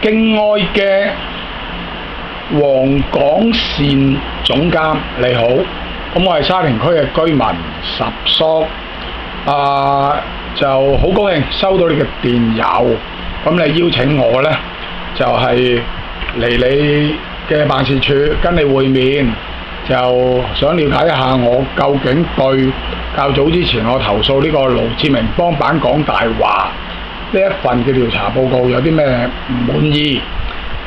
京愛嘅黃港線總監你好，咁我係沙田區嘅居民十叔，就好高興收到你嘅電郵，咁你邀請我呢，就係嚟你嘅辦事處跟你會面，就想了解一下我究竟對較早之前我投訴呢個盧志明幫辦講大話呢一份嘅調查報告有啲咩唔滿意，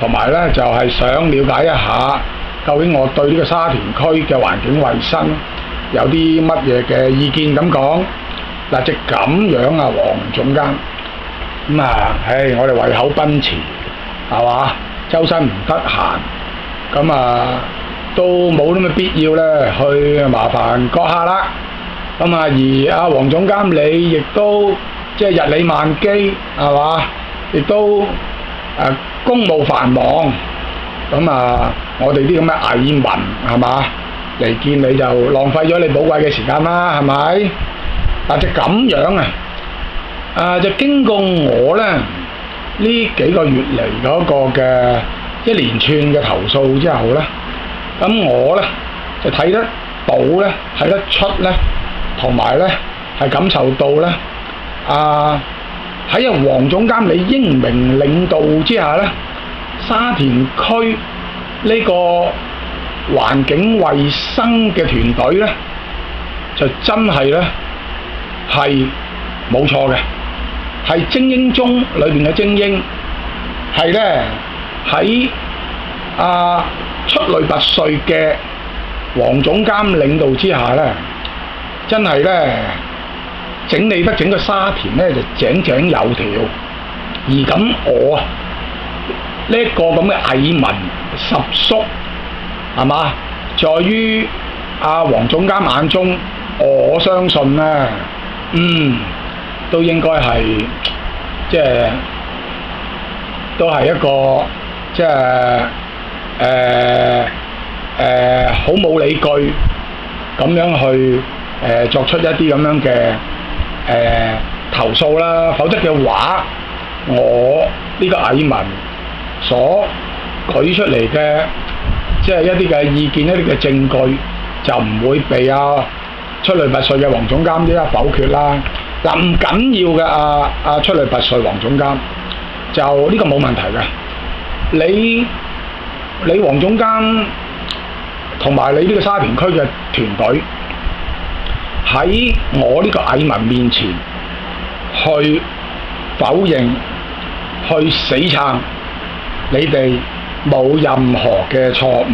同埋呢就係想了解一下究竟我對呢個沙田區嘅環境衛生有啲乜嘢嘅意見咁講。嗱，即咁樣啊，黃總監，我哋為口奔馳，係嘛？周身唔得閒，都冇咁嘅必要咧去麻煩閣下啦。而阿黃總監你亦都即係日理萬機，係嘛？亦都公務繁忙，我哋啲咁嘅蟻民係嘛嚟見你就浪費咗你寶貴嘅時間啦，係咪？就咁樣就經過我咧呢幾個月嚟嗰個嘅一連串嘅投訴之後咧，咁我咧就睇得到咧，睇得出咧，同埋咧係感受到咧，喺黃總監你英明領導之下咧，沙田區呢個環境衛生嘅團隊咧，就真係咧係冇錯嘅，係精英中裏邊嘅精英，係咧喺出類拔萃嘅黃總監領導之下咧，真係咧整理得整個沙田咧就井井有條。而咁我呢一個咁嘅蟻民十叔係嘛，在於黃總監眼中，我相信咧，都應該係即係都係一個即係好冇理據咁樣去作出一啲咁樣嘅投訴啦，否則嘅話，我呢個蟻民所舉出嚟嘅即係一啲嘅意見、一啲嘅證據，就唔會被出類拔萃嘅黃總監一否決啦。唔緊要嘅，出類拔萃黃總監就呢個冇問題嘅。你黃總監同埋你呢個沙田區嘅團隊喺我呢個蟻民面前去否認、去死撐，你哋冇任何嘅錯誤，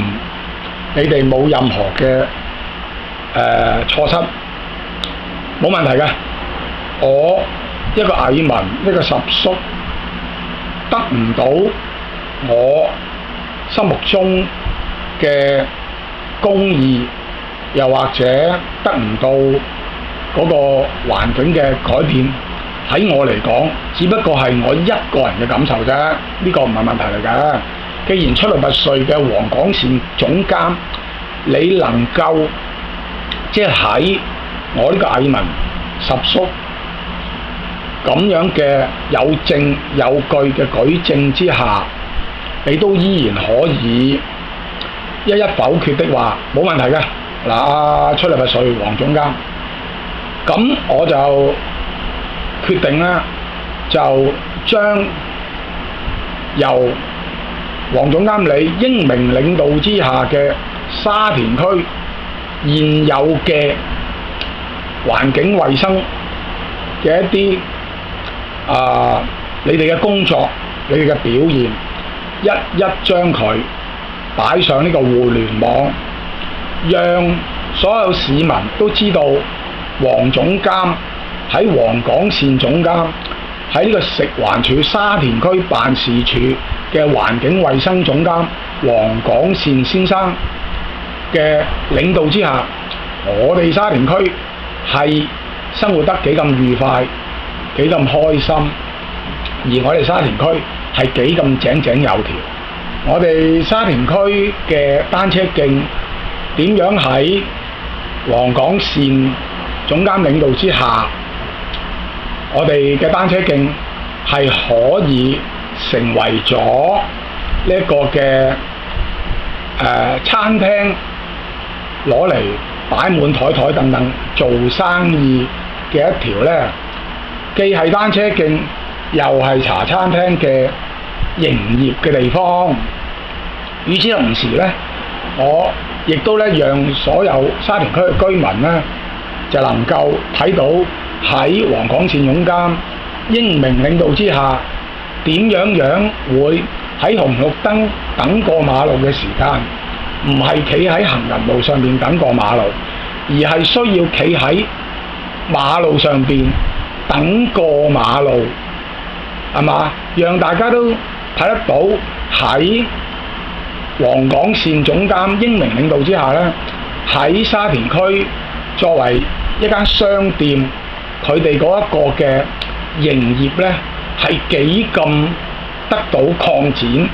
你哋冇任何嘅錯失，冇問題嘅。我一個蟻民，一個十叔，得唔到我心目中嘅公義，又或者得唔到嗰個環境嘅改變，喺我嚟講，只不過係我一個人嘅感受啫，呢個唔係問題嚟㗎。既然出類拔萃嘅黃港線總監，你能夠即係喺我呢個蟻民十叔咁樣嘅有證有據嘅舉證之下，你都依然可以一否決的話，冇問題嘅。出類拔萃黃總監，咁我就決定啦，就將由黃總監你英明領導之下嘅沙田區現有嘅環境衛生嘅一啲你哋嘅工作、你哋嘅表現，一將佢擺上呢個互聯網，讓所有市民都知道黃總監喺黃港線總監喺呢個食環署沙田區辦事處嘅環境衛生總監黃港線先生嘅領導之下，我哋沙田區係生活得幾咁愉快，幾咁開心，而我哋沙田區係幾咁井井有條。我哋沙田區嘅單車徑點樣喺黃港線總監領導之下，我哋嘅單車徑係可以成為咗呢一個嘅餐廳攞嚟擺滿台台凳凳做生意嘅一條呢，既係單車徑又係茶餐廳嘅營業嘅地方。與此同時呢，我亦都咧讓所有沙田區嘅居民呢，就能夠睇到喺黃港線總監英明領導之下，點樣會喺紅綠燈等過馬路嘅時間，唔係企喺行人路上面等過馬路，而係需要企喺馬路上邊等過馬路，係嘛？讓大家都睇得到喺黃港線總監英明領導之下呢，喺沙田區作為一間商店，佢哋嗰一個嘅營業呢係幾咁得到擴展，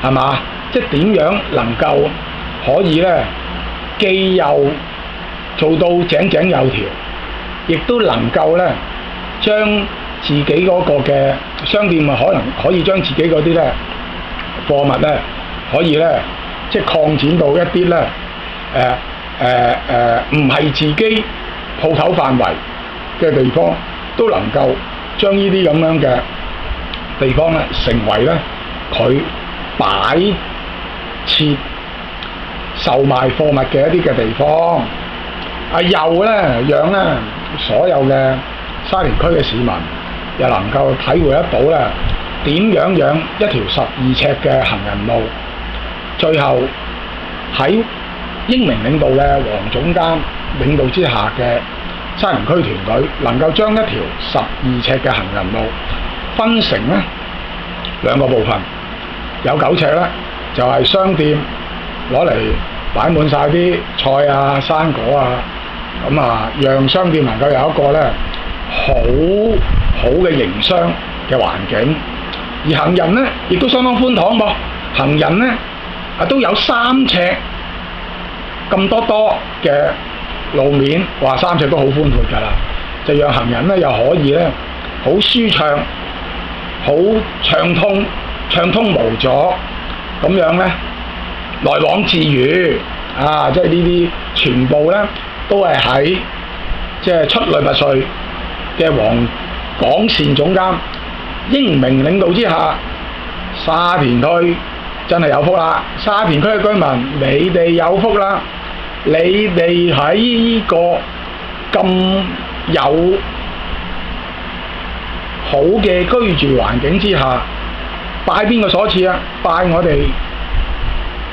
係嘛？即係點樣能夠可以呢，既又做到井井有條，亦都能夠呢將自己嗰個嘅商店可以將自己嗰啲呢貨物呢，可以呢即係擴展到一啲呢唔係自己鋪頭範圍嘅地方，都能夠將呢啲咁樣嘅地方呢成為呢佢擺設售賣貨物嘅一啲嘅地方。又呢讓呢所有嘅沙田區嘅市民又能夠體會得到呢點樣讓一條12尺嘅行人路，最後喺英明領導嘅黃總監領導之下嘅沙田區團隊，能夠將一條12尺嘅行人路分成呢兩個部分，有9尺呢就係商店攞嚟擺滿晒啲菜啊、生果啊，咁讓商店能夠有一個呢好好嘅營商嘅環境。而行人呢亦都相當寬敞噃，行人呢都有3尺咁多嘅路面，話3尺都好寬闊㗎啦，就讓行人呢又可以呢好舒暢、好暢通無阻咁樣呢來往自如即係呢啲全部呢都係喺即係出類拔萃嘅黃港線總監英明領導之下，沙田區真係有福啦！沙田區嘅居民，你哋有福啦！你哋喺呢個咁有好嘅居住環境之下，拜邊個所賜啊？拜我哋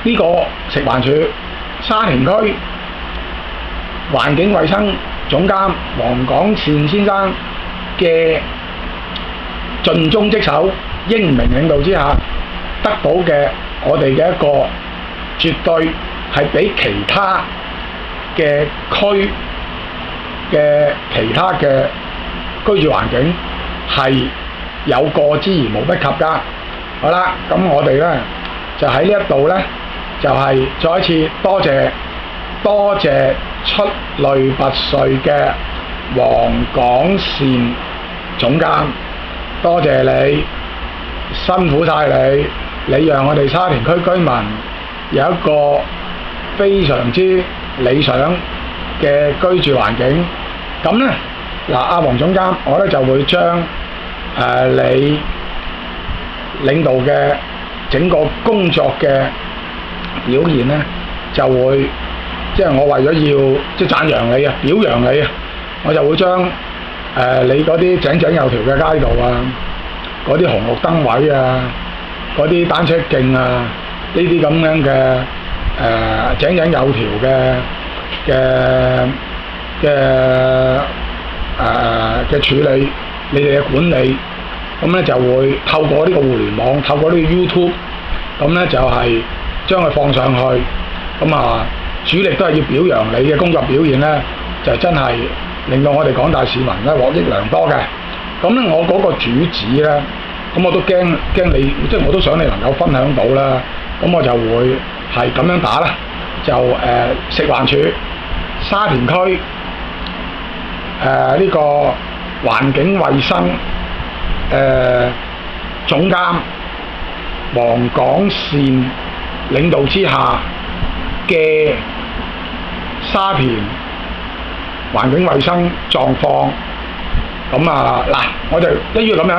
呢個食環署沙田區環境衛生總監黃港善先生嘅盡忠職守、英明領導之下得到嘅我哋嘅一個絕對係比其他嘅區嘅其他嘅居住環境係有過之而無不及㗎。好啦，咁我哋呢就喺呢一度呢，就係再一次多謝出類拔萃嘅黃港善總監，多謝你，辛苦晒你讓我哋沙田區居民有一個非常之理想嘅居住環境。咁呢，阿黃總監，我呢就會將你領導嘅整個工作嘅表現呢，就會即係我為咗要即係讚揚你啊、表揚你啊，我就會將你嗰啲井井有條嘅街道啊，嗰啲紅綠燈位啊，嗰啲單車徑啊，呢啲咁樣嘅井井有條嘅處理，你哋嘅管理，咁咧就會透過呢個互聯網，透過呢個 YouTube，咁咧就係將佢放上去，咁主力都係要表揚你嘅工作表現咧，就真係令到我哋廣大市民咧獲益良多嘅。咁咧我嗰個主旨咧，咁我都驚你，即係我都想你能夠分享到啦。咁我就會係咁樣打啦，就食環署沙田區呢個環境衛生總監黃廣善領導之下嘅沙田環境衛生狀況。咁啊嗱，我就一於咁樣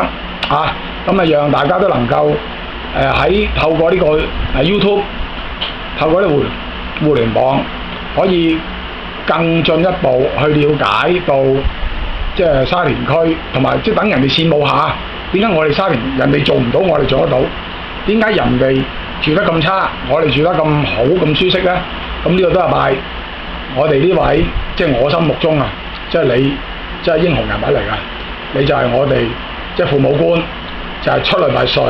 啊，咁啊讓大家都能夠透過呢個YouTube， 透過呢個互聯網，可以更進一步去了解到即係沙田區，同埋即係等人哋羨慕下，點解我哋沙田人哋做唔到，我哋做得到？點解人哋住得咁差，我哋住得咁好咁舒適呢？咁呢個都係拜我哋呢位即係我心目中啊，即係你。即係英雄人物嚟㗎，你就係我哋即係父母官，就係出類拔萃、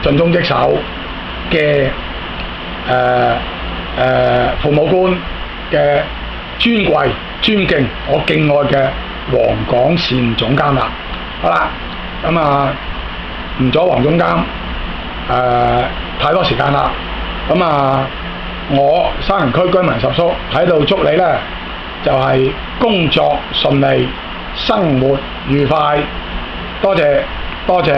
盡忠職守嘅父母官嘅尊貴、尊敬、我敬愛嘅黃廣善總監啦。好啦，咁啊唔阻黃總監太多時間啦。咁啊，我沙田區居民十叔喺度祝你呢，就係工作順利，生活愉快，多謝多謝。